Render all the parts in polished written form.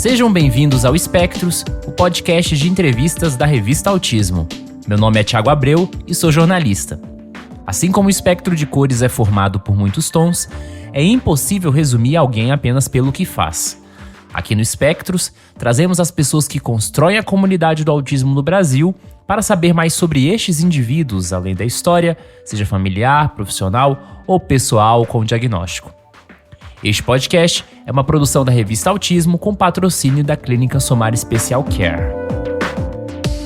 Sejam bem-vindos ao Espectros, o podcast de entrevistas da revista Autismo. Meu nome é Thiago Abreu e sou jornalista. Assim como o espectro de cores é formado por muitos tons, é impossível resumir alguém apenas pelo que faz. Aqui no Espectros, trazemos as pessoas que constroem a comunidade do autismo no Brasil para saber mais sobre estes indivíduos, além da história, seja familiar, profissional ou pessoal com diagnóstico. Este podcast é uma produção da revista Autismo com patrocínio da Clínica Somar Special Care.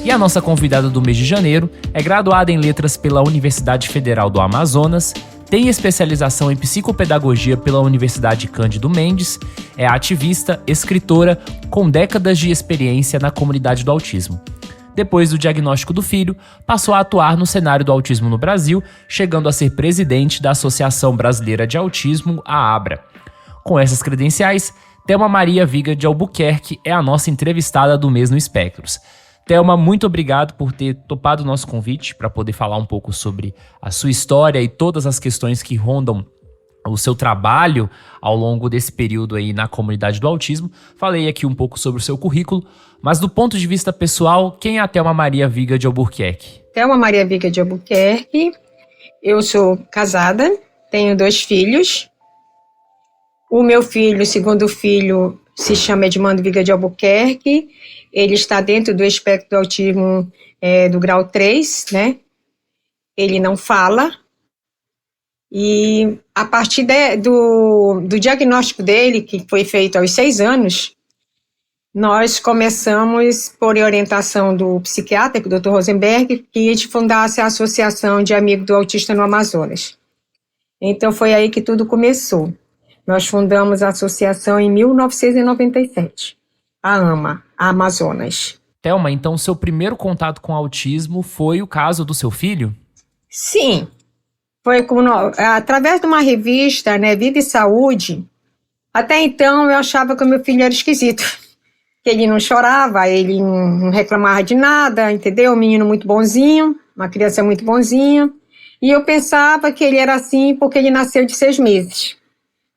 E a nossa convidada do mês de janeiro é graduada em Letras pela Universidade Federal do Amazonas, tem especialização em Psicopedagogia pela Universidade Cândido Mendes, é ativista, escritora, com décadas de experiência na comunidade do autismo. Depois do diagnóstico do filho, passou a atuar no cenário do autismo no Brasil, chegando a ser presidente da Associação Brasileira de Autismo, a ABRA. Com essas credenciais, Thelma Maria Viga de Albuquerque é a nossa entrevistada do mês no Espectros. Thelma, muito obrigado por ter topado o nosso convite para poder falar um pouco sobre a sua história e todas as questões que rondam o seu trabalho ao longo desse período aí na comunidade do autismo. Falei aqui um pouco sobre o seu currículo, mas do ponto de vista pessoal, quem é a Thelma Maria Viga de Albuquerque? Thelma Maria Viga de Albuquerque, eu sou casada, tenho 2 filhos. O meu filho, o segundo filho, se chama Edmando Viga de Albuquerque. Ele está dentro do espectro do autismo do grau 3, né? Ele não fala. E a partir do diagnóstico dele, que foi feito aos 6 anos, nós começamos, por orientação do psiquiatra, o Dr. Rosenberg, que a gente fundasse a Associação de Amigos do Autista no Amazonas. Então foi aí que tudo começou. Nós fundamos a associação em 1997, a AMA, a Amazonas. Thelma, então seu primeiro contato com autismo foi o caso do seu filho? Sim, foi através de uma revista, né, Vida e Saúde. Até então eu achava que o meu filho era esquisito, que ele não chorava, ele não reclamava de nada, entendeu? Um menino muito bonzinho, uma criança muito bonzinha, e eu pensava que ele era assim porque ele nasceu de 6 meses.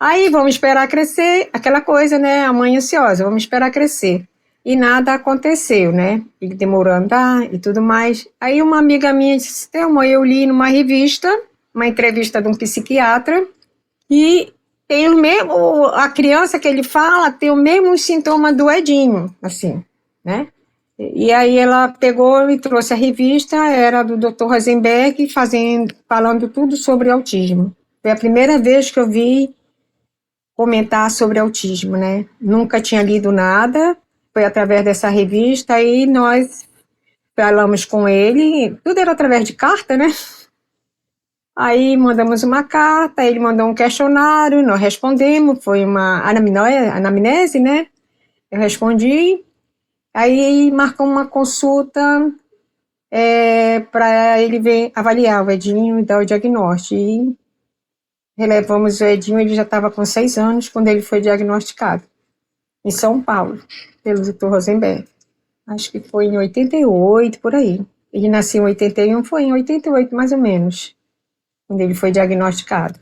Aí vamos esperar crescer, aquela coisa, né, a mãe ansiosa, vamos esperar crescer. E nada aconteceu, né, ele demorou a andar e tudo mais. Aí uma amiga minha disse, Thelma, eu li numa revista, uma entrevista de um psiquiatra, e tem o mesmo, a criança que ele fala tem o mesmo sintoma do Edinho, assim, né. E aí ela pegou e trouxe a revista, era do Dr. Rosenberg, falando tudo sobre autismo. Foi a primeira vez que eu vi comentar sobre autismo, né? Nunca tinha lido nada, foi através dessa revista, aí nós falamos com ele, tudo era através de carta, né? Aí mandamos uma carta, ele mandou um questionário, nós respondemos, foi uma anamnese, né? Eu respondi, aí marcou uma consulta para ele ver, avaliar o Edinho e dar o diagnóstico. E relevamos o Edinho, ele já estava com 6 anos quando ele foi diagnosticado, em São Paulo, pelo Dr. Rosenberg. Acho que foi em 88, por aí. Ele nasceu em 81, foi em 88, mais ou menos, quando ele foi diagnosticado.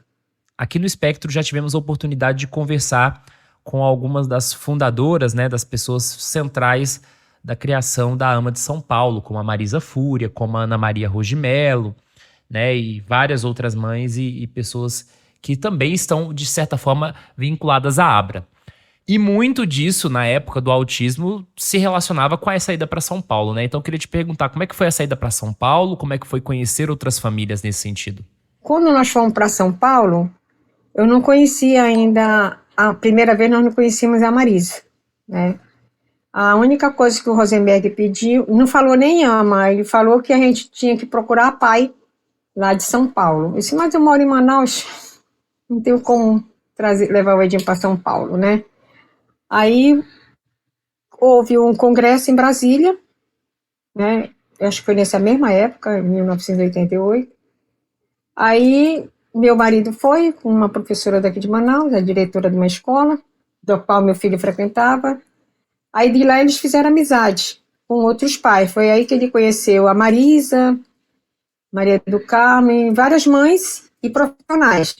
Aqui no Espectro já tivemos a oportunidade de conversar com algumas das fundadoras, né, das pessoas centrais da criação da AMA de São Paulo, como a Marisa Fúria, como a Ana Maria Rogimelo, né, e várias outras mães e pessoas que também estão, de certa forma, vinculadas à ABRA. E muito disso, na época do autismo, se relacionava com a saída para São Paulo, né? Então eu queria te perguntar, como é que foi a saída para São Paulo? Como é que foi conhecer outras famílias nesse sentido? Quando nós fomos para São Paulo, eu não conhecia ainda, a primeira vez nós não conhecíamos a Marisa, né? A única coisa que o Rosenberg pediu, não falou nem AMA, ele falou que a gente tinha que procurar pai lá de São Paulo. Eu disse, mas eu moro em Manaus, não tenho como levar o Edinho para São Paulo, né? Aí houve um congresso em Brasília, né? Eu acho que foi nessa mesma época, em 1988. Aí meu marido foi com uma professora daqui de Manaus, a diretora de uma escola, do qual meu filho frequentava. Aí de lá eles fizeram amizade com outros pais. Foi aí que ele conheceu a Marisa, Maria do Carmo, várias mães e profissionais.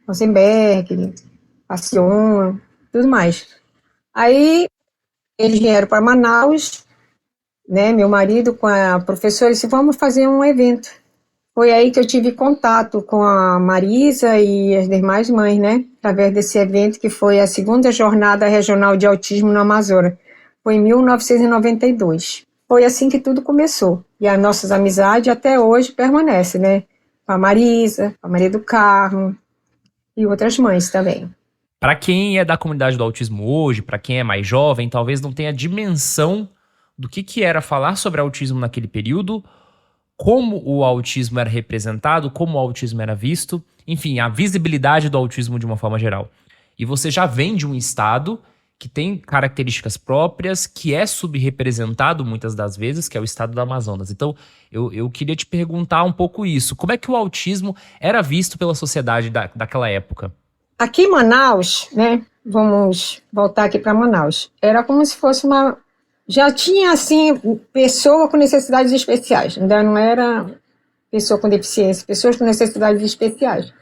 Rosenberg, Passion, tudo mais. Aí Eles vieram para Manaus, né, meu marido com a professora disse, vamos fazer um evento. Foi aí que eu tive contato com a Marisa e as demais mães, né, através desse evento que foi a segunda jornada regional de autismo no Amazonas. Foi em 1992. Foi assim que tudo começou. E as nossas amizades até hoje permanecem, né, com a Marisa, com a Maria do Carmo e outras mães também. Para quem é da comunidade do autismo hoje, para quem é mais jovem, talvez não tenha dimensão do que era falar sobre autismo naquele período, como o autismo era representado, como o autismo era visto, enfim, a visibilidade do autismo de uma forma geral. E você já vem de um estado que tem características próprias, que é subrepresentado muitas das vezes, que é o estado do Amazonas. Então, eu queria te perguntar um pouco isso. Como é que o autismo era visto pela sociedade daquela época? Aqui em Manaus, né, vamos voltar aqui para Manaus, era como se fosse uma... Já tinha, assim, pessoa com necessidades especiais, ainda não era pessoa com deficiência, pessoas com necessidades especiais.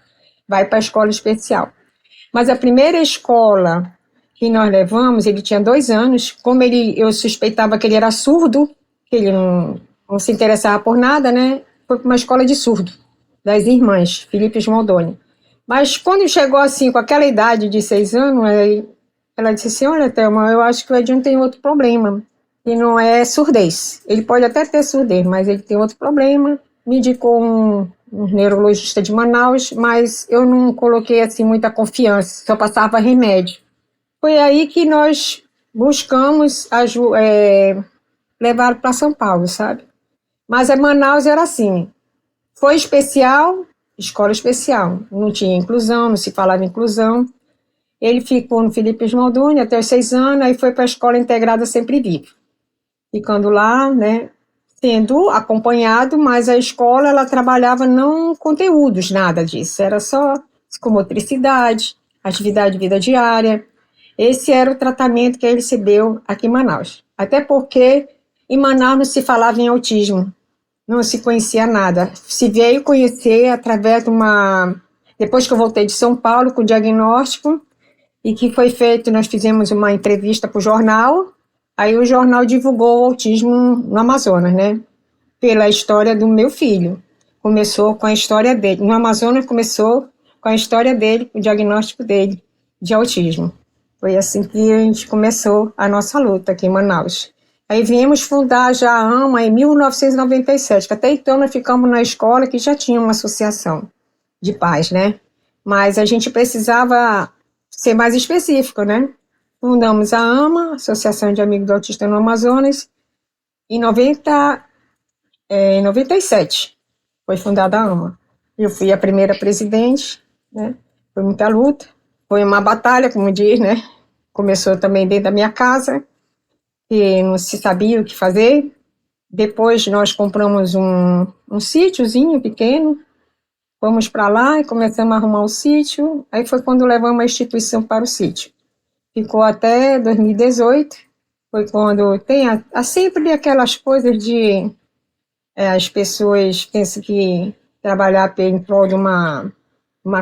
Vai para a escola especial. Mas a primeira escola que nós levamos, ele tinha 2 anos, como eu suspeitava que ele era surdo, que ele não se interessava por nada, né, foi para uma escola de surdo, das irmãs, Felipe Smaldoni. Mas quando chegou assim, com aquela idade de 6 anos, ela disse assim, olha, Thelma, eu acho que o Edinho tem outro problema, e não é surdez. Ele pode até ter surdez, mas ele tem outro problema. Me indicou um neurologista de Manaus, mas eu não coloquei assim muita confiança, só passava remédio. Foi aí que nós buscamos levar para São Paulo, sabe? Mas a Manaus era assim, foi especial, escola especial, não tinha inclusão, não se falava inclusão. Ele ficou no Felipe Smaldoni até os 6 anos, aí foi para a Escola Integrada Sempre Vivo. Ficando lá, né, sendo acompanhado, mas a escola, ela trabalhava não conteúdos, nada disso, era só psicomotricidade, atividade de vida diária. Esse era o tratamento que ele recebeu aqui em Manaus. Até porque em Manaus não se falava em autismo, não se conhecia nada. Se veio conhecer através de depois que eu voltei de São Paulo com o diagnóstico, e que foi feito, nós fizemos uma entrevista para o jornal, aí o jornal divulgou o autismo no Amazonas, né? Pela história do meu filho. Começou com a história dele. No Amazonas começou com a história dele, o diagnóstico dele de autismo. Foi assim que a gente começou a nossa luta aqui em Manaus. Aí viemos fundar já a AMA em 1997, que até então nós ficamos na escola que já tinha uma associação de pais, né? Mas a gente precisava ser mais específico, né? Fundamos a AMA, Associação de Amigos do Autista no Amazonas, em 97 foi fundada a AMA. Eu fui a primeira presidente, né? Foi muita luta, foi uma batalha, como diz, né? Começou também dentro da minha casa, que não se sabia o que fazer. Depois nós compramos um sítiozinho pequeno, fomos para lá e começamos a arrumar o sítio. Aí foi quando levamos a instituição para o sítio. Ficou até 2018, foi quando tem sempre aquelas coisas de... as pessoas pensam que trabalhar em prol de uma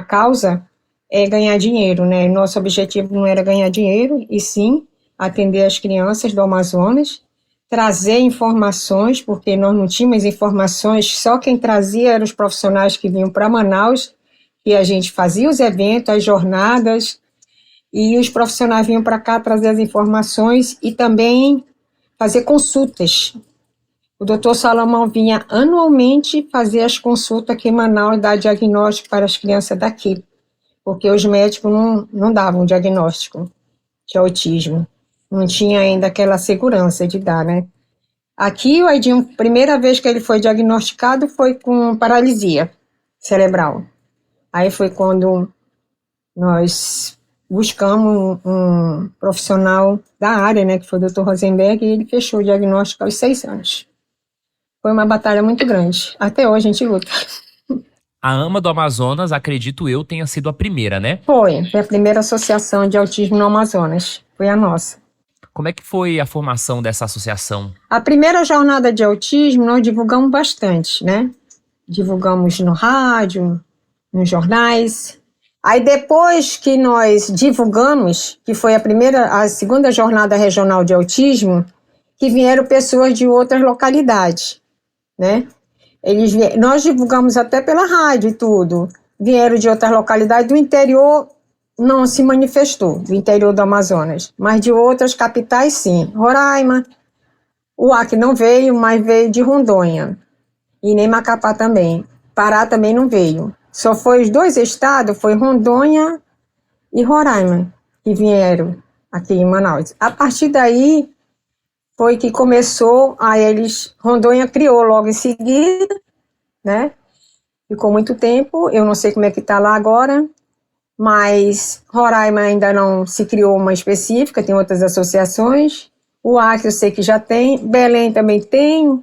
causa é ganhar dinheiro, né? Nosso objetivo não era ganhar dinheiro, e sim atender as crianças do Amazonas, trazer informações, porque nós não tínhamos informações, só quem trazia eram os profissionais que vinham para Manaus, e a gente fazia os eventos, as jornadas, e os profissionais vinham para cá trazer as informações e também fazer consultas. O doutor Salomão vinha anualmente fazer as consultas aqui em Manaus, dar diagnóstico para as crianças daqui, porque os médicos não davam diagnóstico de autismo. Não tinha ainda aquela segurança de dar, né? Aqui, o Edinho, primeira vez que ele foi diagnosticado foi com paralisia cerebral. Aí foi quando nós buscamos um profissional da área, né, que foi o Dr. Rosenberg, e ele fechou o diagnóstico aos 6 anos. Foi uma batalha muito grande. Até hoje a gente luta. A AMA do Amazonas, acredito eu, tenha sido a primeira, né? Foi a primeira associação de autismo no Amazonas. Foi a nossa. Como é que foi a formação dessa associação? A primeira jornada de autismo nós divulgamos bastante, né? Divulgamos no rádio, nos jornais. Aí depois que nós divulgamos, que foi a segunda jornada regional de autismo, que vieram pessoas de outras localidades, né? Nós divulgamos até pela rádio e tudo. Vieram de outras localidades do interior, não se manifestou, do interior do Amazonas, mas de outras capitais sim. Roraima, o Acre não veio, mas veio de Rondônia, e nem Macapá também. Pará também não veio. Só foi os 2 estados, foi Rondônia e Roraima, que vieram aqui em Manaus. A partir daí, foi que começou, Rondônia criou logo em seguida, né? Ficou muito tempo, eu não sei como é que está lá agora, mas Roraima ainda não se criou uma específica, tem outras associações. O Acre eu sei que já tem, Belém também tem,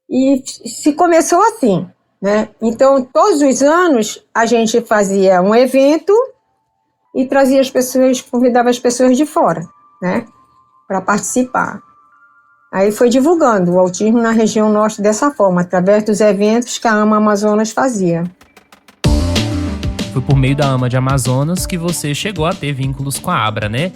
e se começou assim, né? Então, todos os anos, a gente fazia um evento e trazia as pessoas, convidava as pessoas de fora, né? Para participar. Aí foi divulgando o autismo na região norte dessa forma, através dos eventos que a AMA Amazonas fazia. Foi por meio da AMA de Amazonas que você chegou a ter vínculos com a Abra, né?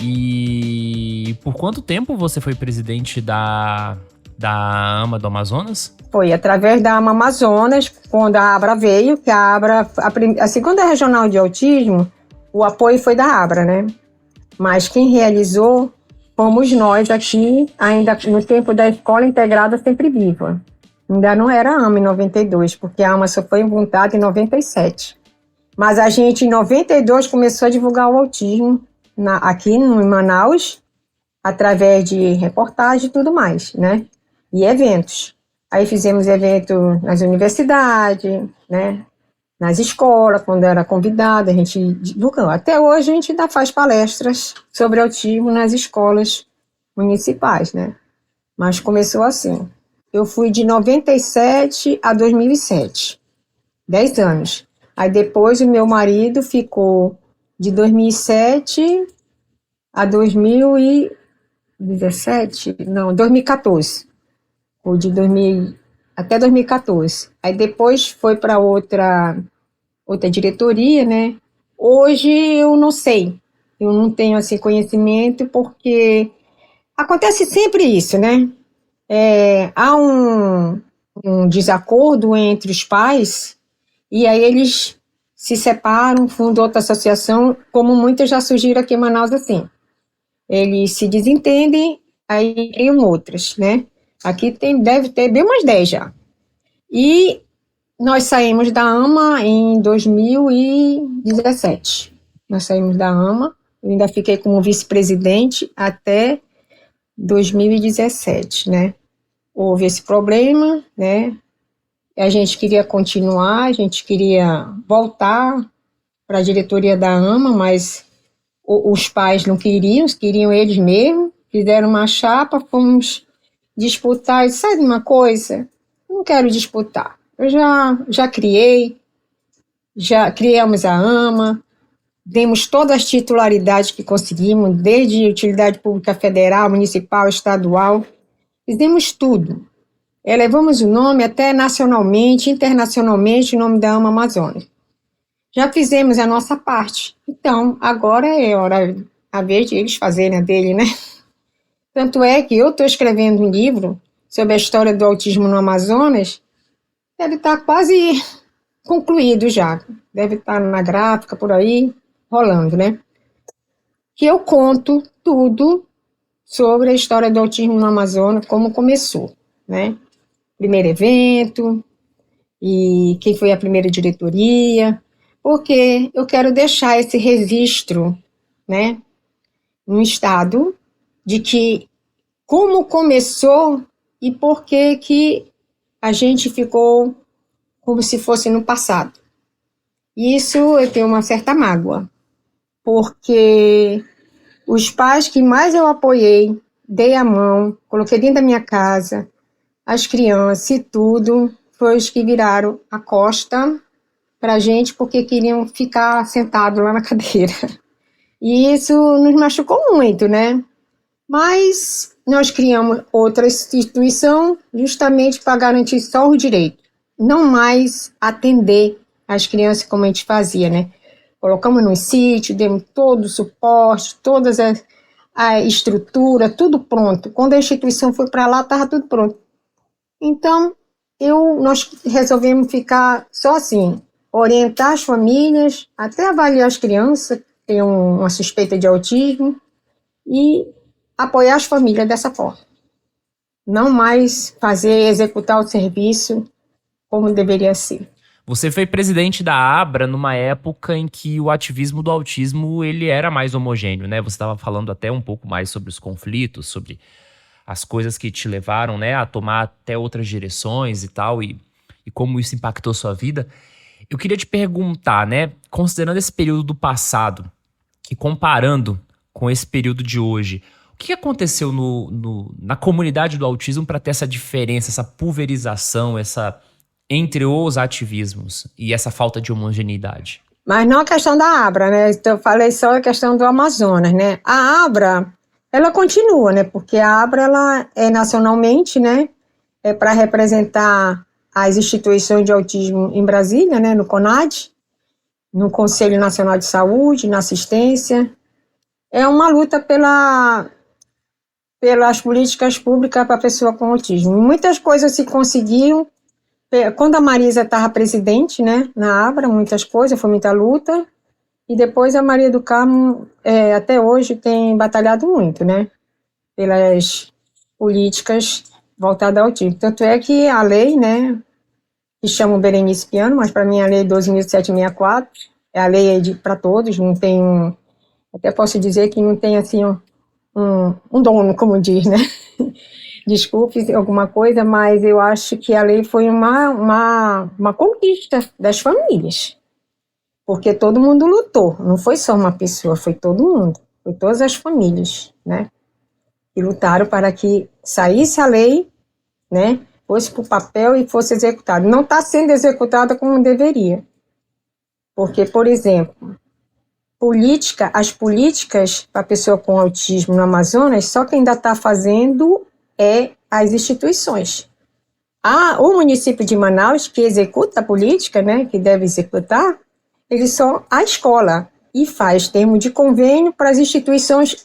E por quanto tempo você foi presidente da AMA do Amazonas? Foi através da AMA Amazonas, quando a Abra veio, que a Abra, a segunda regional de autismo, o apoio foi da Abra, né? Mas quem realizou fomos nós aqui, ainda no tempo da Escola Integrada Sempre Viva. Ainda não era a AMA em 92, porque a AMA só foi montada em 97. Mas a gente, em 92, começou a divulgar o autismo aqui em Manaus, através de reportagem e tudo mais, né? E eventos. Aí fizemos evento nas universidades, né? Nas escolas, quando era convidada, a gente divulgou. Até hoje a gente ainda faz palestras sobre autismo nas escolas municipais, né? Mas começou assim. Eu fui de 97 a 2007, 10 anos. Aí depois o meu marido ficou de 2007 a 2017, não, 2014. Ou de 2000 até 2014. Aí depois foi para outra diretoria, né? Hoje eu não sei. Eu não tenho assim conhecimento porque acontece sempre isso, né? Há um desacordo entre os pais e aí eles se separam, fundam outra associação, como muitas já surgiram aqui em Manaus assim. Eles se desentendem, aí criam outras, né? Aqui deve ter bem umas 10 já. E nós saímos da AMA em 2017. Nós saímos da AMA, eu ainda fiquei como vice-presidente até 2017, né? Houve esse problema, né? A gente queria continuar, a gente queria voltar para a diretoria da AMA, mas os pais não queriam eles mesmos, fizeram uma chapa, fomos disputar, e sabe uma coisa? Não quero disputar. Eu já criamos a AMA, demos todas as titularidades que conseguimos, desde utilidade pública federal, municipal, estadual, fizemos tudo. Levamos o nome até nacionalmente, internacionalmente, o nome da AMA Amazonas. Já fizemos a nossa parte. Então, agora é a vez de eles fazerem a dele, né? Tanto é que eu estou escrevendo um livro sobre a história do autismo no Amazonas, deve estar quase concluído já, deve estar na gráfica, por aí, rolando, né? Que eu conto tudo sobre a história do autismo no Amazonas, como começou, né? Primeiro evento, e quem foi a primeira diretoria, porque eu quero deixar esse registro, né, no estado, de que como começou e por que a gente ficou como se fosse no passado. Isso eu tenho uma certa mágoa, porque os pais que mais eu apoiei, dei a mão, coloquei dentro da minha casa, as crianças e tudo, foi os que viraram a costa para a gente porque queriam ficar sentados lá na cadeira. E isso nos machucou muito, né? Mas nós criamos outra instituição justamente para garantir só o direito, não mais atender as crianças como a gente fazia, né? colocamos no sítio, demos todo o suporte, toda a estrutura, tudo pronto. Quando a instituição foi para lá, estava tudo pronto. Então, nós resolvemos ficar só assim, orientar as famílias, até avaliar as crianças que têm uma suspeita de autismo e apoiar as famílias dessa forma. Não mais executar o serviço como deveria ser. Você foi presidente da Abra numa época em que o ativismo do autismo ele era mais homogêneo, né? Você estava falando até um pouco mais sobre os conflitos, sobre as coisas que te levaram, né, a tomar até outras direções e tal, e como isso impactou sua vida. Eu queria te perguntar, né, considerando esse período do passado e comparando com esse período de hoje, o que aconteceu na comunidade do autismo para ter essa diferença, essa pulverização, entre os ativismos e essa falta de homogeneidade? Mas não a questão da Abra, né? Eu falei só a questão do Amazonas, né? A Abra, ela continua, né? Porque a Abra, ela é nacionalmente, né? É para representar as instituições de autismo em Brasília, né? No CONAD, no Conselho Nacional de Saúde, na assistência. É uma luta pelas políticas públicas para a pessoa com autismo. Muitas coisas se conseguiam. Quando a Marisa estava presidente, né, na Abra, muitas coisas, foi muita luta. E depois a Maria do Carmo, até hoje, tem batalhado muito, né, pelas políticas voltadas ao autismo. Tanto é que a lei, né, que chama Berenice Piano, mas para mim a lei 12.764, é a lei para todos, não tem até posso dizer que não tem assim um dono, como diz, né? Desculpe alguma coisa, mas eu acho que a lei foi uma conquista das famílias, porque todo mundo lutou, não foi só uma pessoa, foi todo mundo, foi todas as famílias, né? E lutaram para que saísse a lei, né? Fosse para o papel e fosse executado. Não está sendo executada como deveria, porque, por exemplo, as políticas para a pessoa com autismo no Amazonas, só quem ainda está fazendo as instituições. O município de Manaus, que executa a política, né, que deve executar, ele só a escola e faz termo de convênio para as instituições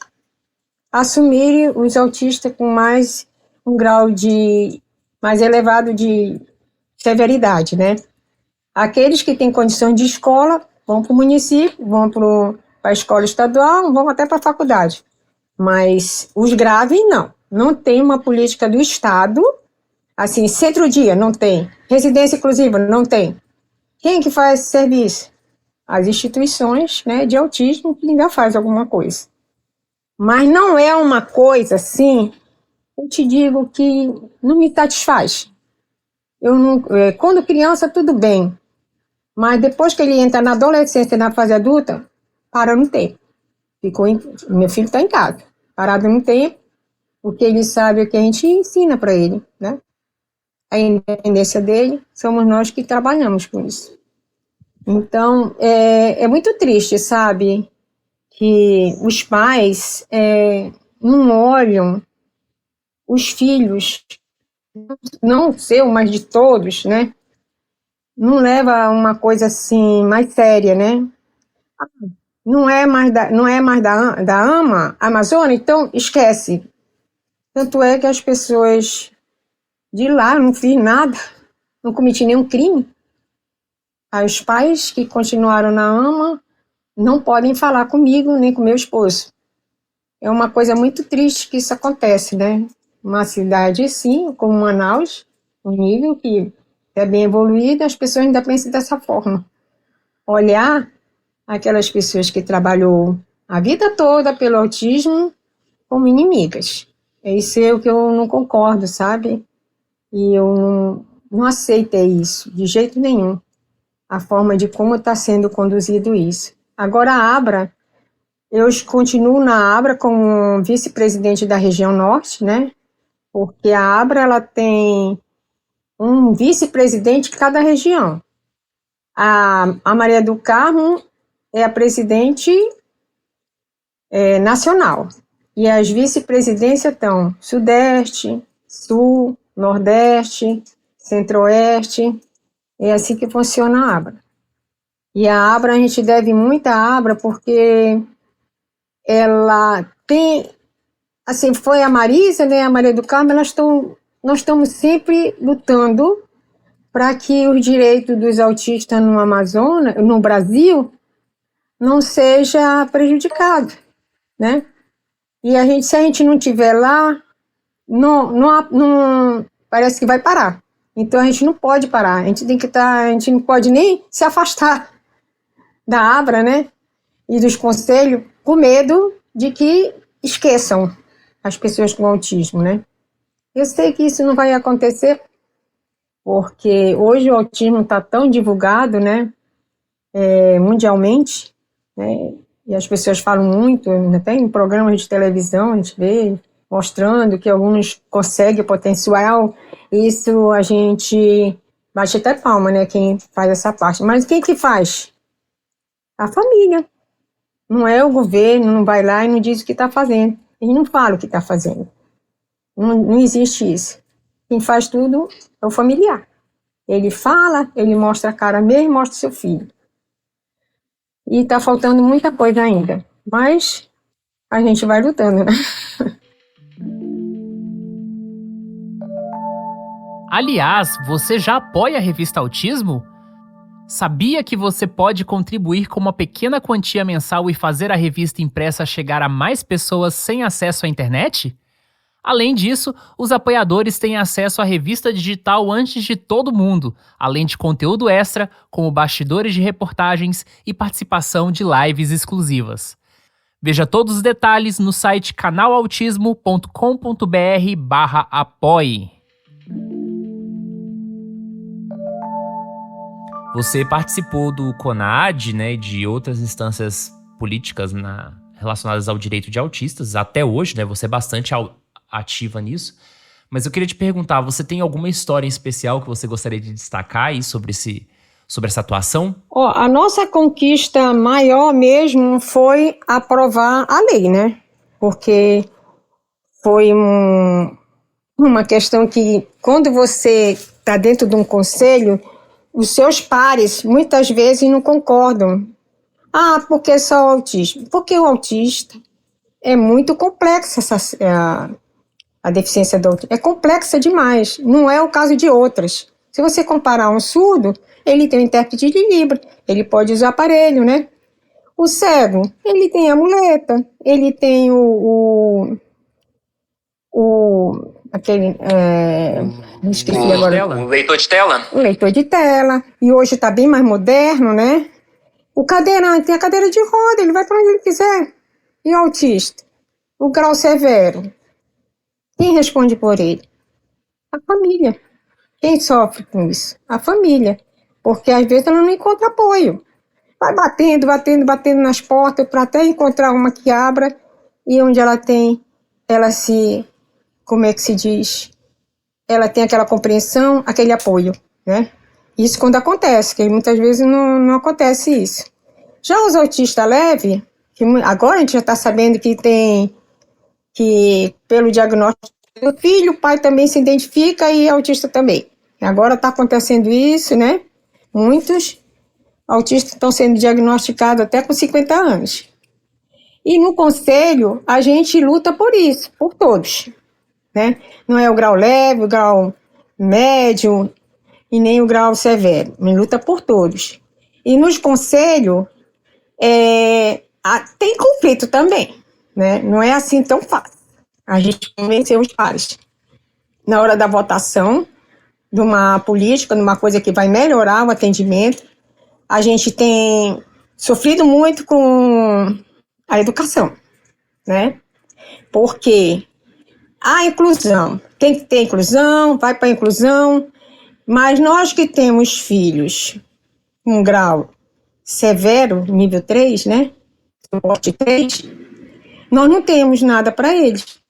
assumirem os autistas com mais um grau mais elevado de severidade, né? Aqueles que têm condições de escola vão para o município, vão para a escola estadual, vão até para a faculdade. Mas os graves, não tem uma política do Estado, assim, centro-dia, não tem. Residência inclusiva, não tem. Quem que faz esse serviço? As instituições, né, de autismo que ainda faz alguma coisa. Mas não é uma coisa, assim, eu te digo que não me satisfaz. Quando criança, tudo bem. Mas depois que ele entra na adolescência, na fase adulta, para no tempo. Meu filho está em casa, parado no tempo, porque ele sabe o que a gente ensina para ele, né? A independência dele, somos nós que trabalhamos com isso. Então, é muito triste, sabe, que os pais não olham os filhos, não seu, mas de todos, né? Não leva uma coisa assim mais séria, né? Não é mais da AMA, Amazônia, então esquece. Tanto é que as pessoas de lá não fiz nada, não cometi nenhum crime. Os pais que continuaram na AMA não podem falar comigo nem com meu esposo. É uma coisa muito triste que isso acontece, né? Uma cidade, sim, como Manaus, um nível que é bem evoluído, as pessoas ainda pensam dessa forma. Olhar aquelas pessoas que trabalhou a vida toda pelo autismo como inimigas. Isso é o que eu não concordo, sabe? E eu não aceitei isso, de jeito nenhum, a forma de como está sendo conduzido isso. Agora a Abra, eu continuo na Abra como vice-presidente da região norte, né? Porque a Abra, ela tem um vice-presidente de cada região. A Maria do Carmo é a presidente nacional. E as vice-presidências estão Sudeste, Sul, Nordeste, Centro-Oeste. É assim que funciona a Abra. E a Abra, a gente deve muito à Abra, porque ela tem, assim, foi a Marisa, né, a Maria do Carmo, nós estamos sempre lutando para que os direitos dos autistas no Amazonas, no Brasil, não seja prejudicado, né? E se a gente não tiver lá, não parece que vai parar. Então a gente não pode parar, a gente tem que estar, a gente não pode nem se afastar da Abra, né? E dos conselhos, com medo de que esqueçam as pessoas com autismo, né? Eu sei que isso não vai acontecer, porque hoje o autismo está tão divulgado, né? Mundialmente, né? E as pessoas falam muito, até em programas de televisão a gente vê, mostrando que alguns conseguem potencial. Isso a gente bate até palma, né? Quem faz essa parte. Mas quem que faz? A família. Não é o governo, não vai lá e não diz o que está fazendo. Ele não fala o que está fazendo. Não existe isso. Quem faz tudo é o familiar. Ele fala, ele mostra a cara mesmo, mostra o seu filho. E está faltando muita coisa ainda. Mas a gente vai lutando, né? Aliás, você já apoia a revista Autismo? Sabia que você pode contribuir com uma pequena quantia mensal e fazer a revista impressa chegar a mais pessoas sem acesso à internet? Além disso, os apoiadores têm acesso à revista digital antes de todo mundo, além de conteúdo extra, como bastidores de reportagens e participação de lives exclusivas. Veja todos os detalhes no site canalautismo.com.br/apoie. Você participou do CONAD, né, e de outras instâncias políticas relacionadas ao direito de autistas, até hoje, né, você é bastante ativa nisso. Mas eu queria te perguntar, você tem alguma história em especial que você gostaria de destacar aí sobre essa atuação? A nossa conquista maior mesmo foi aprovar a lei, né? Porque foi uma questão que, quando você está dentro de um conselho, os seus pares muitas vezes não concordam. Porque só o autismo? Porque o autista é muito complexo, a deficiência do autismo. É complexa demais, não é o caso de outras. Se você comparar um surdo, ele tem um intérprete de Libras, ele pode usar aparelho, né? O cego, ele tem a muleta, ele tem aquele, esqueci agora. O leitor de tela? O leitor de tela, e hoje está bem mais moderno, né? O cadeirante tem a cadeira de roda, ele vai para onde ele quiser. E o autista? O grau severo, quem responde por ele? A família. Quem sofre com isso? A família. Porque às vezes ela não encontra apoio. Vai batendo nas portas para até encontrar uma que abra, e onde como é que se diz? Ela tem aquela compreensão, aquele apoio, né? Isso quando acontece, que muitas vezes não acontece isso. Já os autistas leves, que agora a gente já está sabendo que pelo diagnóstico do filho, o pai também se identifica e é autista também. Agora está acontecendo isso, né? Muitos autistas estão sendo diagnosticados até com 50 anos. E no conselho, a gente luta por isso, por todos, né? Não é o grau leve, o grau médio e nem o grau severo. A gente luta por todos. E nos conselhos, tem conflito também, né? Não é assim tão fácil. A gente convenceu os pares. Na hora da votação de uma política, de uma coisa que vai melhorar o atendimento, a gente tem sofrido muito com a educação, né? Porque a inclusão, tem que ter inclusão, vai para a inclusão, mas nós que temos filhos com grau severo, nível 3, né? Suporte 3, nós não temos nada para eles.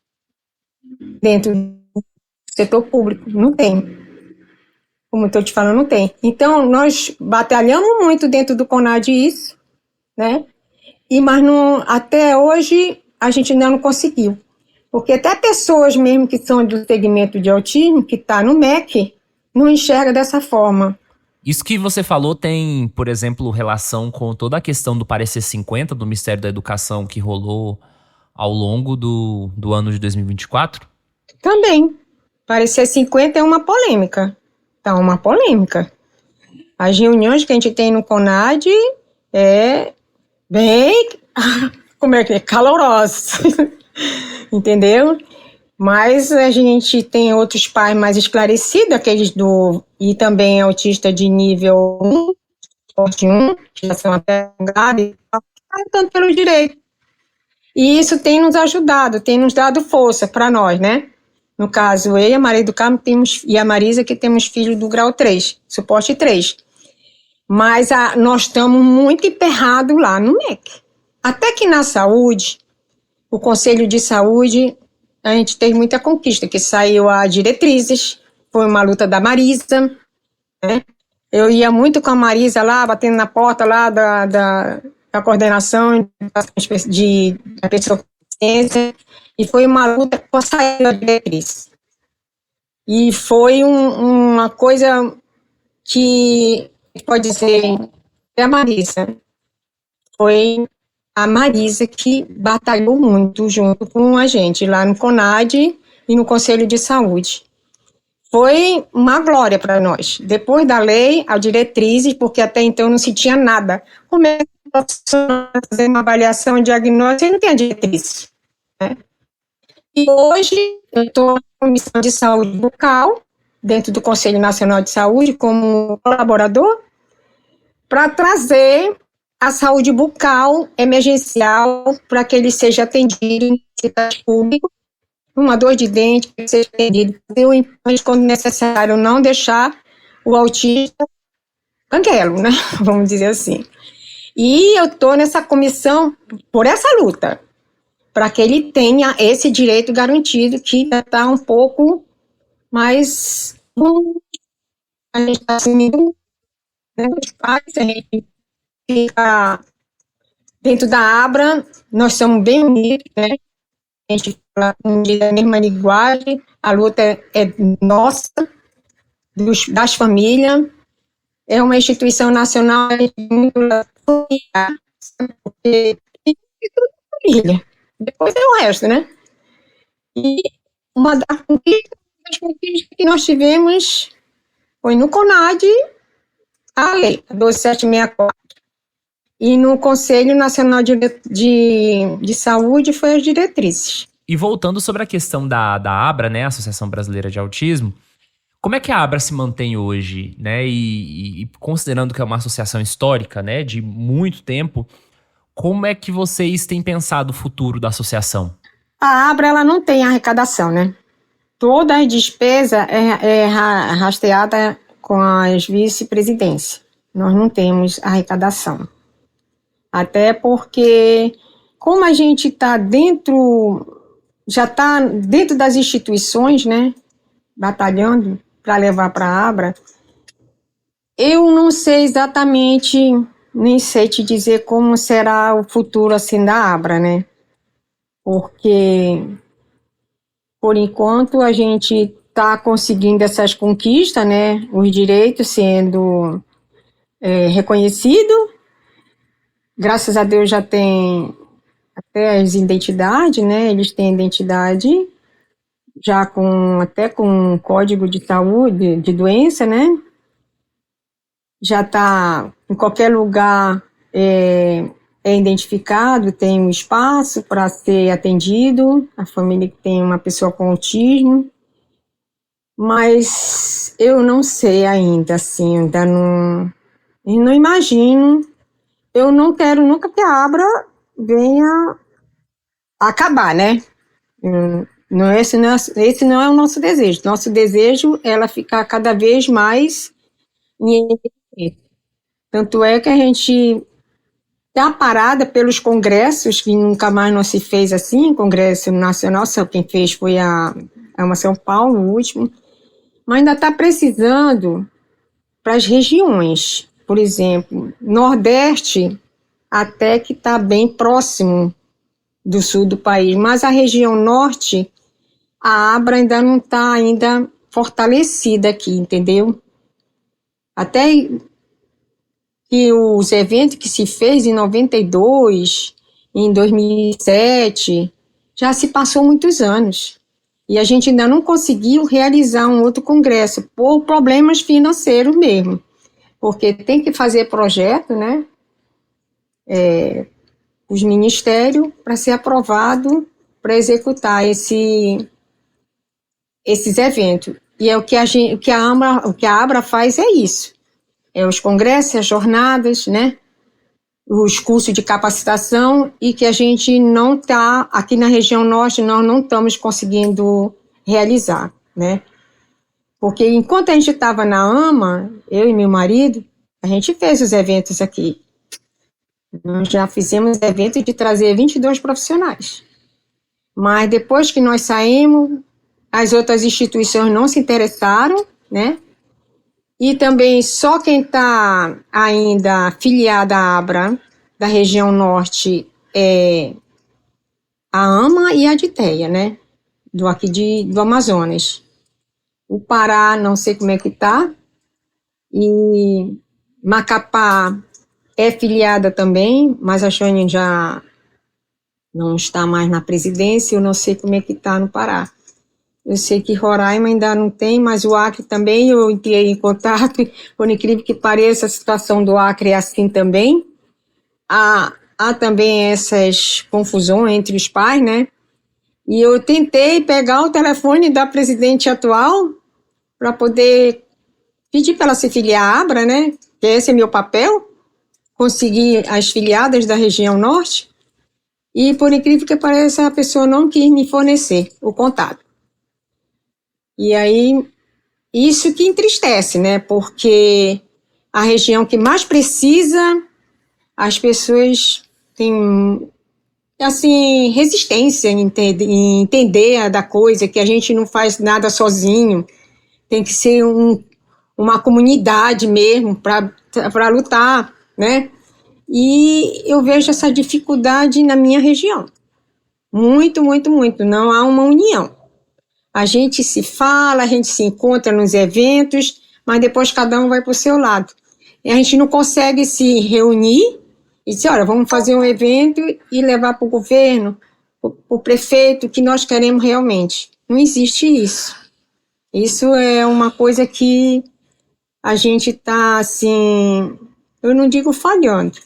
Dentro do setor público, não tem. Como eu estou te falando, não tem. Então, nós batalhamos muito dentro do CONAD isso, né? Mas até hoje a gente ainda não conseguiu. Porque até pessoas mesmo que são do segmento de autismo, que está no MEC, não enxerga dessa forma. Isso que você falou tem, por exemplo, relação com toda a questão do Parecer 50 do Ministério da Educação que rolou ao longo do ano de 2024? Também. Parecer 50 é uma polêmica. Tá uma polêmica. As reuniões que a gente tem no CONAD é bem, como é que é? Calorosas. Entendeu? Mas a gente tem outros pais mais esclarecidos, aqueles e também autistas de nível 1, porte 1, que já são até graves, tanto pelo direito. E isso tem nos ajudado, tem nos dado força para nós, né? No caso, eu e a Maria do Carmo e a Marisa, que temos filho do grau 3, suporte 3. Mas nós estamos muito emperrados lá no MEC. Até que na saúde, o Conselho de Saúde, a gente teve muita conquista, que saiu a diretrizes, foi uma luta da Marisa, né? Eu ia muito com a Marisa lá, batendo na porta lá da coordenação da pessoa com deficiência, e foi uma luta para sair da diretriz. E foi uma coisa que, pode dizer, é a Marisa. Foi a Marisa que batalhou muito junto com a gente lá no CONAD e no Conselho de Saúde. Foi uma glória para nós. Depois da lei, a diretrizes, porque até então não se tinha nada. Como é que o profissional vai fazer uma avaliação diagnóstica e não tem a diretriz, né? E hoje eu estou na Comissão de Saúde Bucal, dentro do Conselho Nacional de Saúde, como colaborador, para trazer a saúde bucal emergencial para que ele seja atendido em cidade pública, uma dor de dente, que seja atendido, fazer o implante quando necessário, não deixar o autista banguelo, né? Vamos dizer assim. E eu estou nessa comissão por essa luta, para que ele tenha esse direito garantido, que já está um pouco mais... A gente está assumindo, né, os pais, a gente fica dentro da Abra, nós somos bem unidos, né? A gente fala a mesma linguagem, a luta é nossa, das famílias, é uma instituição nacional muito porque é família, depois é o resto, né? E uma das conquistas que nós tivemos foi no CONAD, a lei 12764, e no Conselho Nacional de Saúde foi as diretrizes. E voltando sobre a questão da ABRA, né, Associação Brasileira de Autismo, como é que a ABRA se mantém hoje, né, e considerando que é uma associação histórica, né, de muito tempo, como é que vocês têm pensado o futuro da associação? A ABRA, ela não tem arrecadação, né? Toda a despesa é rastreada com as vice-presidências. Nós não temos arrecadação. Até porque, como a gente está já está dentro das instituições, né, batalhando para levar para a Abra, eu não sei exatamente, nem sei te dizer como será o futuro assim da Abra, né, porque, por enquanto, a gente está conseguindo essas conquistas, né, os direitos sendo reconhecidos. Graças a Deus já tem até as identidades, né? Eles têm identidade já até com código de saúde, de doença, né? Já está em qualquer lugar é identificado, tem um espaço para ser atendido, a família que tem uma pessoa com autismo, mas eu não sei ainda, assim, ainda não imagino. Eu não quero nunca que a Abra venha acabar, né? Esse não é o nosso desejo. Nosso desejo é ela ficar cada vez mais em... Tanto é que a gente está parada pelos congressos, que nunca mais não se fez assim, Congresso Nacional, só quem fez foi a São Paulo, o último, mas ainda está precisando para as regiões. Por exemplo, Nordeste até que está bem próximo do sul do país, mas a região Norte, a Abra ainda não está fortalecida aqui, entendeu? Até que os eventos que se fez em 92, em 2007, já se passou muitos anos. E a gente ainda não conseguiu realizar um outro congresso, por problemas financeiros mesmo. Porque tem que fazer projeto, né? Os ministérios, para ser aprovado, para executar esses eventos. E é o que a Abra faz é isso. É os congressos, as jornadas, né? Os cursos de capacitação, e que a gente não está, aqui na região norte, nós não estamos conseguindo realizar, né? Porque enquanto a gente estava na AMA, eu e meu marido, a gente fez os eventos aqui. Nós já fizemos eventos de trazer 22 profissionais. Mas depois que nós saímos, as outras instituições não se interessaram, né? E também só quem está ainda afiliado à Abra, da região norte, é a AMA e a DITEA, né? Do Amazonas. O Pará, não sei como é que está. E Macapá é filiada também, mas a Shane já não está mais na presidência, eu não sei como é que está no Pará. Eu sei que Roraima ainda não tem, mas o Acre também, eu entrei em contato, por incrível que pareça, a situação do Acre é assim também. Há também essas confusões entre os pais, né? E eu tentei pegar o telefone da presidente atual para poder pedir para ela se filiar à Abra, né? Que esse é meu papel, conseguir as filiadas da região norte. E, por incrível que pareça, a pessoa não quis me fornecer o contato. E aí, isso que entristece, né? Porque a região que mais precisa, as pessoas têm, assim, resistência em entender da coisa, que a gente não faz nada sozinho. Tem que ser uma comunidade mesmo para lutar, né? E eu vejo essa dificuldade na minha região. Muito, muito, muito. Não há uma união. A gente se fala, a gente se encontra nos eventos, mas depois cada um vai para o seu lado. E a gente não consegue se reunir e dizer, olha, vamos fazer um evento e levar para o governo, para o prefeito, que nós queremos realmente. Não existe isso. Isso é uma coisa que a gente está, assim, eu não digo falhando,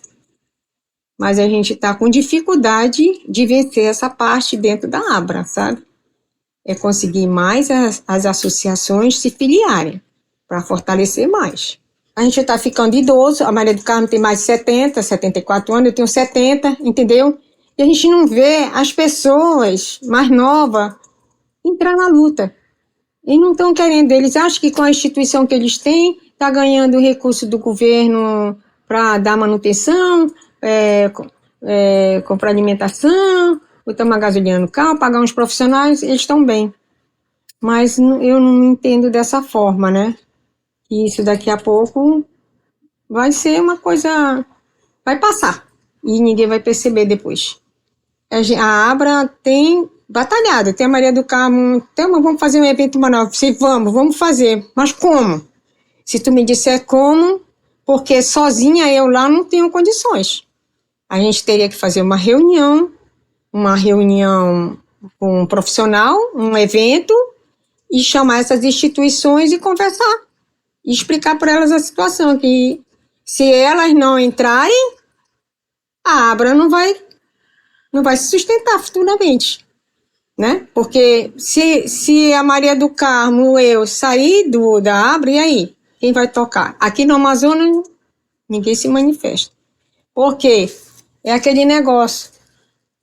mas a gente está com dificuldade de vencer essa parte dentro da Abra, sabe? É conseguir mais as associações se filiarem, para fortalecer mais. A gente está ficando idoso, a Maria do Carmo tem mais de 70, 74 anos, eu tenho 70, entendeu? E a gente não vê as pessoas mais novas entrar na luta. Eles não estão querendo, eles acham que com a instituição que eles têm, está ganhando recurso do governo para dar manutenção, comprar alimentação, botar uma gasolina no carro, pagar uns profissionais, eles estão bem. Mas eu não entendo dessa forma, né? E isso daqui a pouco vai ser uma coisa, vai passar e ninguém vai perceber depois. A Abra tem batalhado, tem a Maria do Carmo, vamos fazer um evento em Manaus. Vamos fazer, mas como? Se tu me disser como, porque sozinha eu lá não tenho condições. A gente teria que fazer uma reunião com um profissional, um evento, e chamar essas instituições e conversar, e explicar para elas a situação, que se elas não entrarem, a Abra não vai se sustentar futuramente, né? Porque se a Maria do Carmo, eu sair da Abra, e aí? Quem vai tocar? Aqui no Amazonas, ninguém se manifesta. Por quê? É aquele negócio.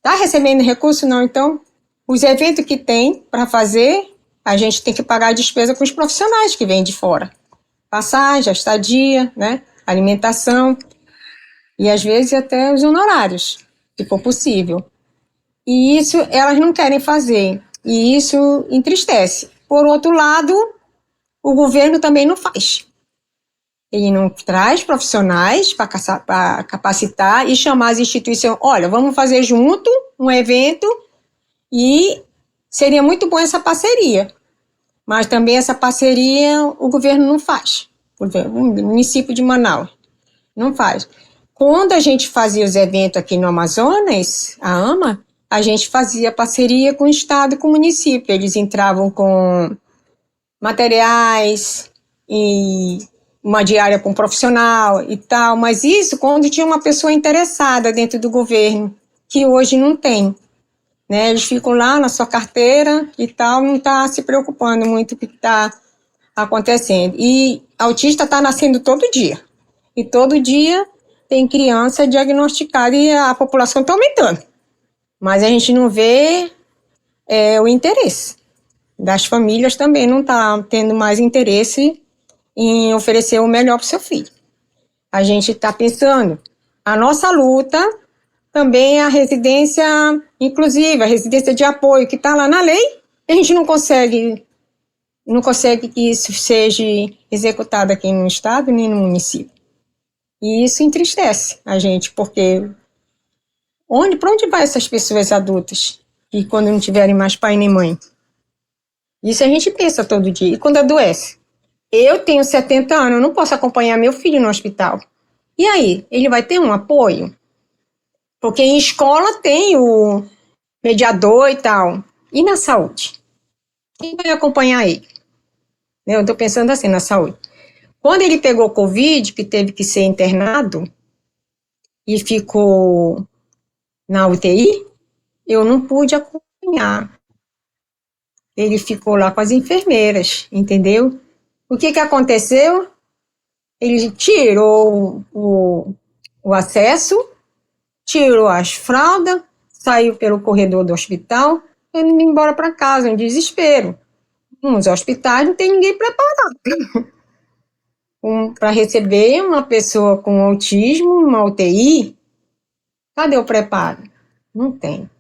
Tá recebendo recurso? Não, então, os eventos que tem para fazer, a gente tem que pagar a despesa com os profissionais que vêm de fora. Passagem, estadia, né? Alimentação, e às vezes até os honorários, se for possível. E isso elas não querem fazer, e isso entristece. Por outro lado, o governo também não faz. Ele não traz profissionais para capacitar e chamar as instituições, olha, vamos fazer junto um evento, e seria muito bom essa parceria. Mas também essa parceria o governo não faz. por exemplo, o município de Manaus não faz. Quando a gente fazia os eventos aqui no Amazonas, a AMA, a gente fazia parceria com o estado e com o município. Eles entravam com materiais e uma diária para um profissional e tal, mas isso quando tinha uma pessoa interessada dentro do governo, que hoje não tem, né? Eles ficam lá na sua carteira e tal, não está se preocupando muito com o que está acontecendo. E autista está nascendo todo dia, e todo dia tem criança diagnosticada e a população está aumentando, mas a gente não vê o interesse das famílias, também não está tendo mais interesse em oferecer o melhor para o seu filho. A gente está pensando, a nossa luta também é a residência inclusiva, a residência de apoio, que está lá na lei, e a gente não consegue que isso seja executado aqui no estado nem no município. E isso entristece a gente, porque para onde vai essas pessoas adultas, que quando não tiverem mais pai nem mãe? Isso a gente pensa todo dia. E quando adoece? Eu tenho 70 anos, eu não posso acompanhar meu filho no hospital. E aí, ele vai ter um apoio? Porque em escola tem o mediador e tal. E na saúde? Quem vai acompanhar ele? Eu estou pensando assim, na saúde. Quando ele pegou Covid, que teve que ser internado e ficou na UTI, eu não pude acompanhar. Ele ficou lá com as enfermeiras, entendeu? O que aconteceu? Ele tirou o acesso, tirou as fraldas, saiu pelo corredor do hospital, indo embora para casa, em desespero. Nos hospitais não tem ninguém preparado para receber uma pessoa com autismo, uma UTI. Cadê o preparo? Não tem.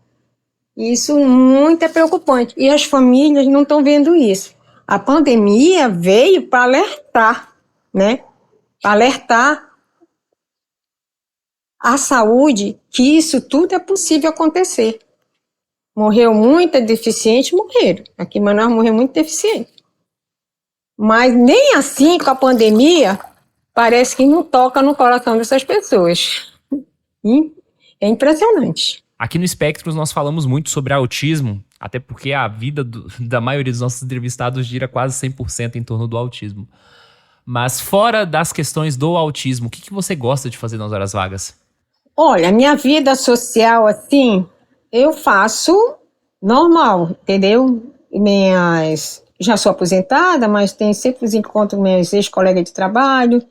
Isso muito é preocupante. E as famílias não estão vendo isso. A pandemia veio para alertar, né? Para alertar a saúde que isso tudo é possível acontecer. Morreu muita deficiente, morreram. Aqui em Manaus morreu muito deficiente. Mas nem assim, com a pandemia, parece que não toca no coração dessas pessoas. É impressionante. Aqui no Espectros nós falamos muito sobre autismo, até porque a vida da maioria dos nossos entrevistados gira quase 100% em torno do autismo. Mas fora das questões do autismo, o que você gosta de fazer nas horas vagas? Olha, minha vida social, assim, eu faço normal, entendeu? Já sou aposentada, mas sempre os encontros com meus ex-colegas de trabalho.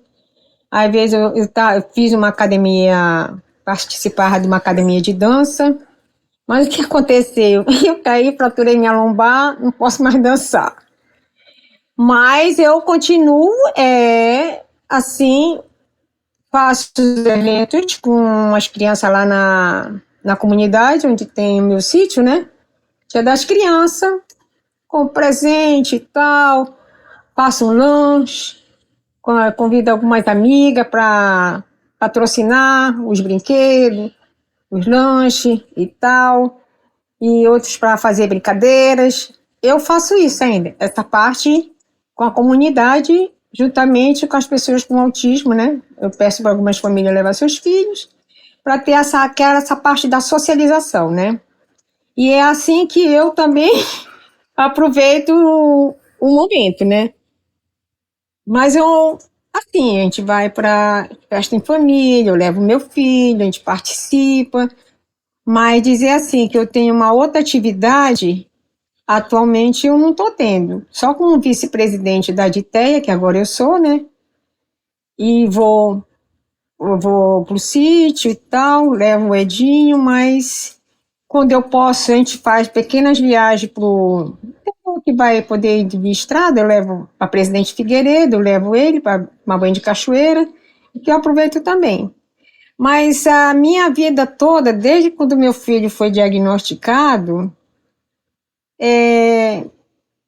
Às vezes eu fiz uma academia, participava de uma academia de dança, mas o que aconteceu? Eu caí, fraturei minha lombar, não posso mais dançar. Mas eu continuo, assim, faço eventos com as crianças lá na comunidade, onde tem o meu sítio, né? Dia das crianças, com presente e tal, faço um lanche, convido algumas amigas para patrocinar os brinquedos, os lanches e tal, e outros para fazer brincadeiras. Eu faço isso ainda, essa parte com a comunidade, juntamente com as pessoas com autismo, né? Eu peço para algumas famílias levar seus filhos, para ter essa parte da socialização, né? E é assim que eu também aproveito o momento, né? Mas assim, a gente vai para festa em família, eu levo meu filho, a gente participa, mas dizer assim que eu tenho uma outra atividade, atualmente eu não estou tendo. Só como vice-presidente da DITEA, que agora eu sou, né? E vou pro sítio e tal, levo o Edinho, mas quando eu posso, a gente faz pequenas viagens que vai poder ir de estrada, eu levo para Presidente Figueiredo, eu levo ele para uma banho de cachoeira, que eu aproveito também. Mas a minha vida toda, desde quando meu filho foi diagnosticado,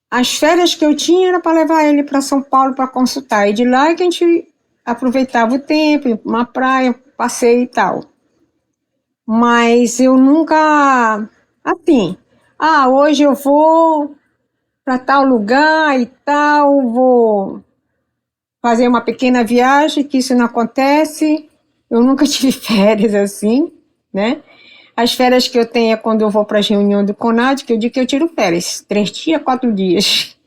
as férias que eu tinha era para levar ele para São Paulo para consultar, e de lá é que a gente aproveitava o tempo, uma praia, passeio e tal. Mas eu nunca, assim, hoje eu vou para tal lugar e tal, vou fazer uma pequena viagem, que isso não acontece. Eu nunca tive férias assim, né? As férias que eu tenho é quando eu vou para a reunião do CONAD, que eu digo que eu tiro férias, 3 dias, 4 dias.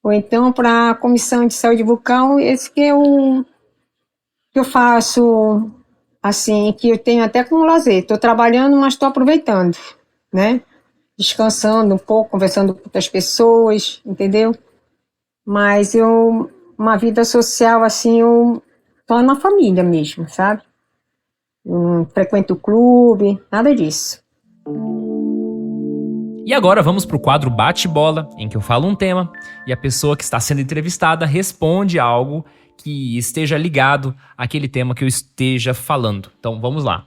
Ou então para a Comissão de Saúde Bucal, esse que eu faço, assim, que eu tenho até como lazer. Estou trabalhando, mas estou aproveitando, né? Descansando um pouco, conversando com outras pessoas, entendeu? Mas uma vida social, assim, eu tô na família mesmo, sabe? Não frequento clube, nada disso. E agora vamos pro quadro Bate-Bola, em que eu falo um tema e a pessoa que está sendo entrevistada responde algo que esteja ligado àquele tema que eu esteja falando. Então vamos lá.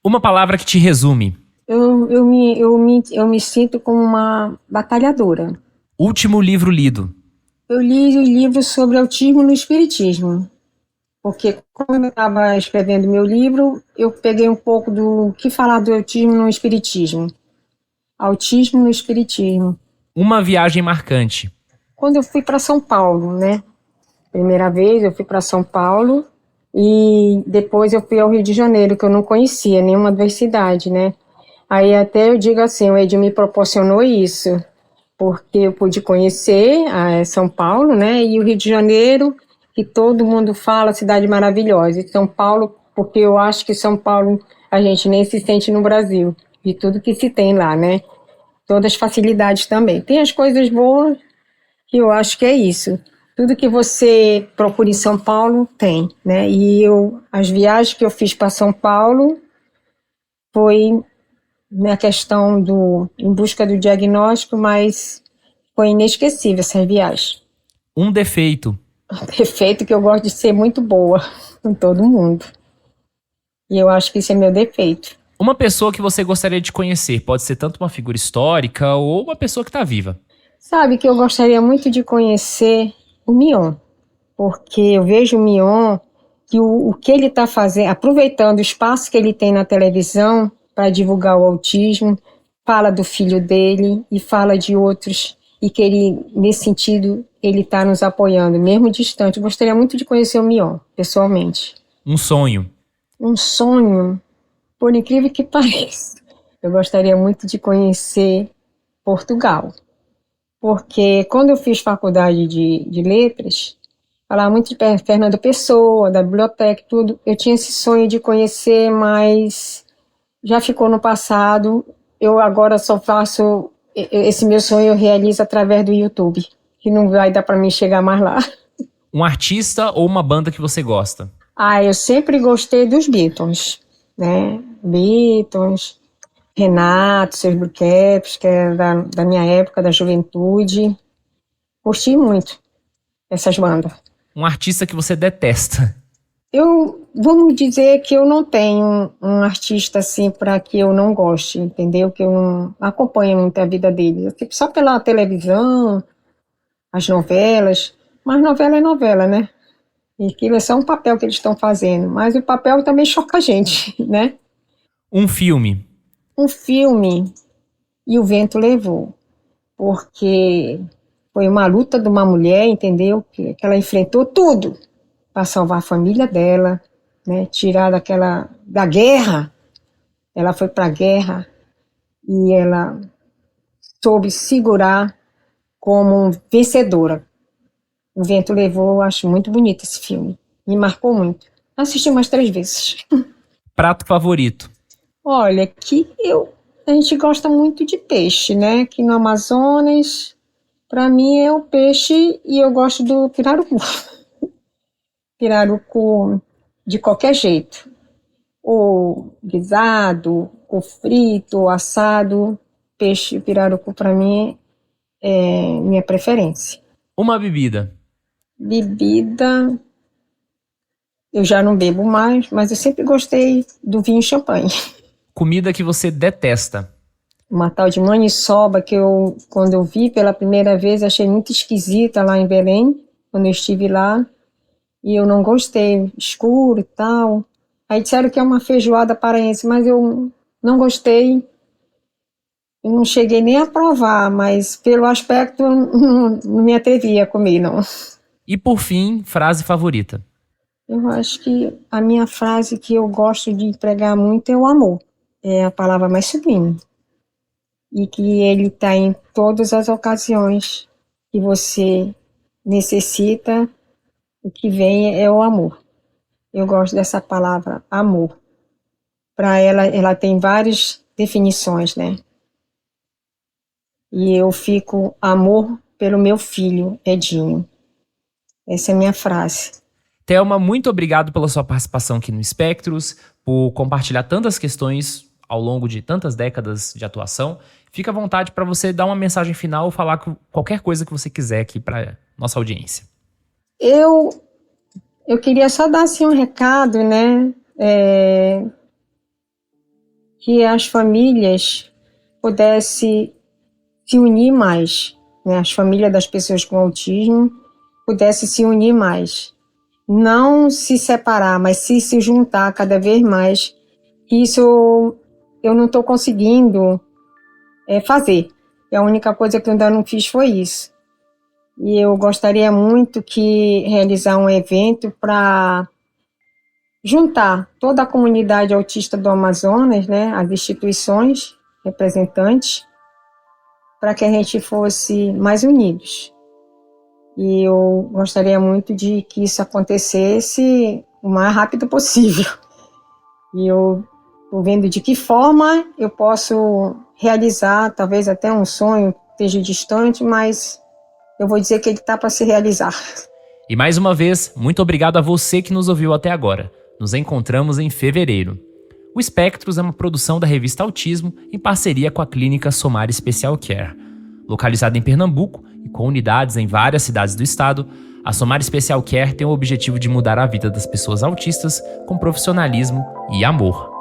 Uma palavra que te resume. Eu me sinto como uma batalhadora. Último livro lido. Eu li livros sobre autismo no espiritismo, porque quando eu estava escrevendo meu livro, eu peguei um pouco do que falar do autismo no espiritismo. Autismo no espiritismo. Uma viagem marcante. Quando eu fui para São Paulo, né? Primeira vez eu fui para São Paulo e depois eu fui ao Rio de Janeiro, que eu não conhecia nenhuma das cidades, né? Aí até eu digo assim, o Ed me proporcionou isso, porque eu pude conhecer São Paulo, né? E o Rio de Janeiro, que todo mundo fala, cidade maravilhosa. E São Paulo, porque eu acho que São Paulo a gente nem se sente no Brasil, de tudo que se tem lá, né? Todas as facilidades também. Tem as coisas boas, que eu acho que é isso. Tudo que você procura em São Paulo, tem, né? E as viagens que eu fiz para São Paulo foi na questão em busca do diagnóstico, mas foi inesquecível essa viagem. Um defeito. Defeito que eu gosto de ser muito boa com todo mundo. E eu acho que isso é meu defeito. Uma pessoa que você gostaria de conhecer. Pode ser tanto uma figura histórica ou uma pessoa que está viva. Sabe que eu gostaria muito de conhecer o Mion, porque eu vejo o Mion, que o que ele está fazendo, aproveitando o espaço que ele tem na televisão para divulgar o autismo, fala do filho dele e fala de outros, e que ele, nesse sentido, ele está nos apoiando, mesmo distante. Eu gostaria muito de conhecer o Mion, pessoalmente. Um sonho. Um sonho, por incrível que pareça. Eu gostaria muito de conhecer Portugal, porque quando eu fiz faculdade de letras, falava muito de Fernando Pessoa, da biblioteca, tudo. Eu tinha esse sonho de conhecer, mas já ficou no passado. Eu agora só faço, esse meu sonho eu realizo através do YouTube, que não vai dar para mim chegar mais lá. Um artista ou uma banda que você gosta? Eu sempre gostei dos Beatles, né? Beatles, Renato, seus Blue Caps, que é da minha época, da juventude. Curti muito essas bandas. Um artista que você detesta? Vamos dizer que eu não tenho um artista assim para que eu não goste, entendeu? Que eu não acompanho muito a vida dele. Só pela televisão, as novelas. Mas novela é novela, né? E aquilo é só um papel que eles estão fazendo. Mas o papel também choca a gente, né? Um filme? Um filme, E o Vento Levou. Porque foi uma luta de uma mulher, entendeu? Que ela enfrentou tudo para salvar a família dela, né? Tirar da guerra. Ela foi para a guerra e ela soube segurar como vencedora. O Vento Levou, eu acho muito bonito esse filme. Me marcou muito. Assisti umas 3 vezes. Prato favorito? Olha, a gente gosta muito de peixe, né? Aqui no Amazonas, para mim é o peixe e eu gosto do pirarucu. Pirarucu de qualquer jeito. Ou guisado, ou frito, ou assado. Peixe pirarucu para mim é minha preferência. Uma bebida? Bebida, eu já não bebo mais, mas eu sempre gostei do vinho champanhe. Comida que você detesta? Uma tal de maniçoba que quando eu vi pela primeira vez, achei muito esquisita lá em Belém, quando eu estive lá, e eu não gostei, escuro e tal. Aí disseram que é uma feijoada paraense, mas eu não gostei. Eu não cheguei nem a provar, mas pelo aspecto eu não me atrevi a comer, não. E por fim, frase favorita. Eu acho que a minha frase que eu gosto de empregar muito é o amor. É a palavra mais sublime. E que ele está em todas as ocasiões que você necessita, o que vem é o amor. Eu gosto dessa palavra, amor. Para ela tem várias definições, né? E eu fico amor pelo meu filho, Edinho. Essa é a minha frase. Thelma, muito obrigado pela sua participação aqui no Espectros, por compartilhar tantas questões ao longo de tantas décadas de atuação. Fica à vontade para você dar uma mensagem final ou falar qualquer coisa que você quiser aqui para nossa audiência. Eu queria só dar assim, um recado, né? Que as famílias pudessem se unir mais, né? As famílias das pessoas com autismo pudessem se unir mais. Não se separar, mas se juntar cada vez mais. Isso eu não estou conseguindo fazer. E a única coisa que eu ainda não fiz foi isso. E eu gostaria muito que realizar um evento para juntar toda a comunidade autista do Amazonas, né, as instituições representantes, para que a gente fosse mais unidos. E eu gostaria muito de que isso acontecesse o mais rápido possível. E eu estou vendo de que forma eu posso realizar, talvez até um sonho esteja distante, mas eu vou dizer que ele está para se realizar. E mais uma vez, muito obrigado a você que nos ouviu até agora. Nos encontramos em fevereiro. O Espectros é uma produção da revista Autismo em parceria com a clínica Somar Special Care. Localizada em Pernambuco e com unidades em várias cidades do estado, a Somar Special Care tem o objetivo de mudar a vida das pessoas autistas com profissionalismo e amor.